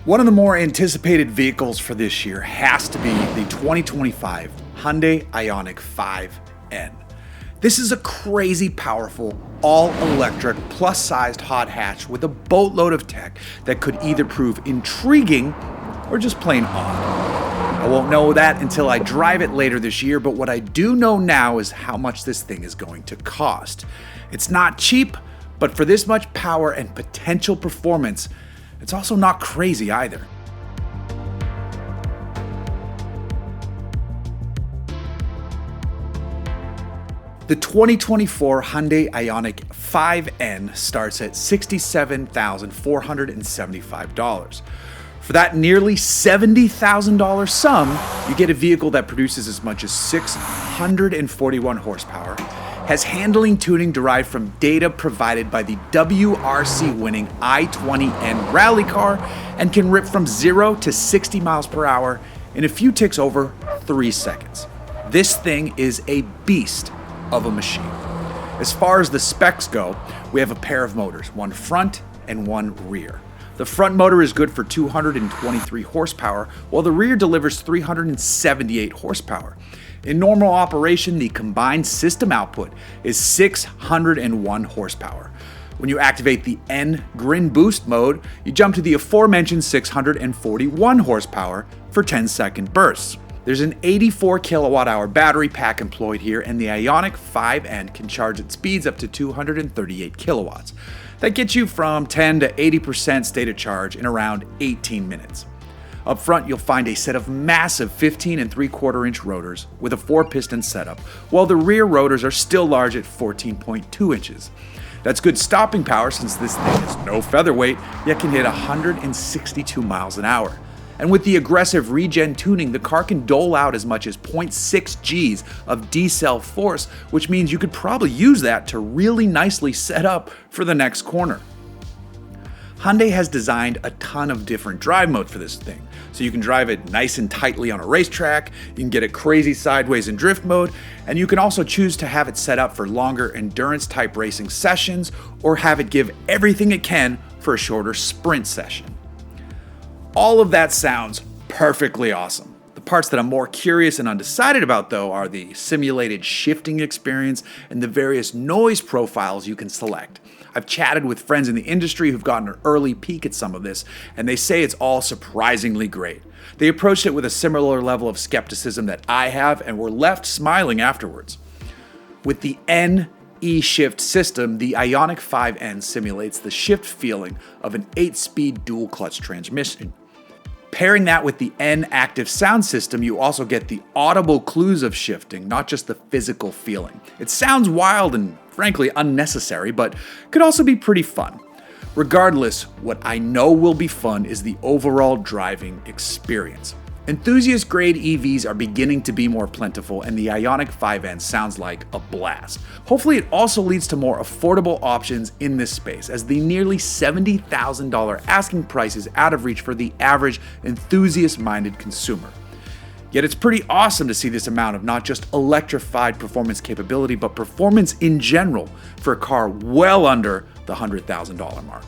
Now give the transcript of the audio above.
One of the more anticipated vehicles for this year has to be the 2025 Hyundai Ioniq 5N. This is a crazy powerful, all-electric, plus-sized hot hatch with a boatload of tech that could either prove intriguing or just plain odd. I won't know that until I drive it later this year, but what I do know now is how much this thing is going to cost. It's not cheap, but for this much power and potential performance, it's also not crazy either. The 2024 Hyundai Ioniq 5N starts at $67,475. For that nearly $70,000 sum, you get a vehicle that produces as much as 641 horsepower, has handling tuning derived from data provided by the WRC-winning i20N rally car, and can rip from 0 to 60 miles per hour in a few ticks over 3 seconds. This thing is a beast of a machine. As far as the specs go, we have a pair of motors, one front and one rear. The front motor is good for 223 horsepower, while the rear delivers 378 horsepower. In normal operation, the combined system output is 601 horsepower. When you activate the N Grin Boost mode, you jump to the aforementioned 641 horsepower for 10-second bursts. There's an 84 kilowatt-hour battery pack employed here, and the Ioniq 5N can charge at speeds up to 238 kilowatts. That gets you from 10 to 80% state of charge in around 18 minutes. Up front, you'll find a set of massive 15 3/4-inch rotors with a 4-piston setup, while the rear rotors are still large at 14.2 inches. That's good stopping power since this thing is no featherweight, yet can hit 162 miles an hour. And with the aggressive regen tuning, the car can dole out as much as 0.6 Gs of decel force, which means you could probably use that to really nicely set up for the next corner. Hyundai has designed a ton of different drive modes for this thing, so you can drive it nice and tightly on a racetrack, you can get it crazy sideways in drift mode, and you can also choose to have it set up for longer endurance type racing sessions or have it give everything it can for a shorter sprint session. All of that sounds perfectly awesome. The parts that I'm more curious and undecided about, though, are the simulated shifting experience and the various noise profiles you can select. I've chatted with friends in the industry who've gotten an early peek at some of this, and they say it's all surprisingly great. They approached it with a similar level of skepticism that I have, and were left smiling afterwards. With the N E-Shift system, the Ioniq 5N simulates the shift feeling of an 8-speed dual-clutch transmission. Pairing that with the N active sound system, you also get the audible clues of shifting, not just the physical feeling. It sounds wild and frankly unnecessary, but could also be pretty fun. Regardless, what I know will be fun is the overall driving experience. Enthusiast grade EVs are beginning to be more plentiful, and the Ioniq 5N sounds like a blast. Hopefully it also leads to more affordable options in this space, as the nearly $70,000 asking price is out of reach for the average enthusiast-minded consumer. Yet it's pretty awesome to see this amount of not just electrified performance capability, but performance in general for a car well under the $100,000 mark.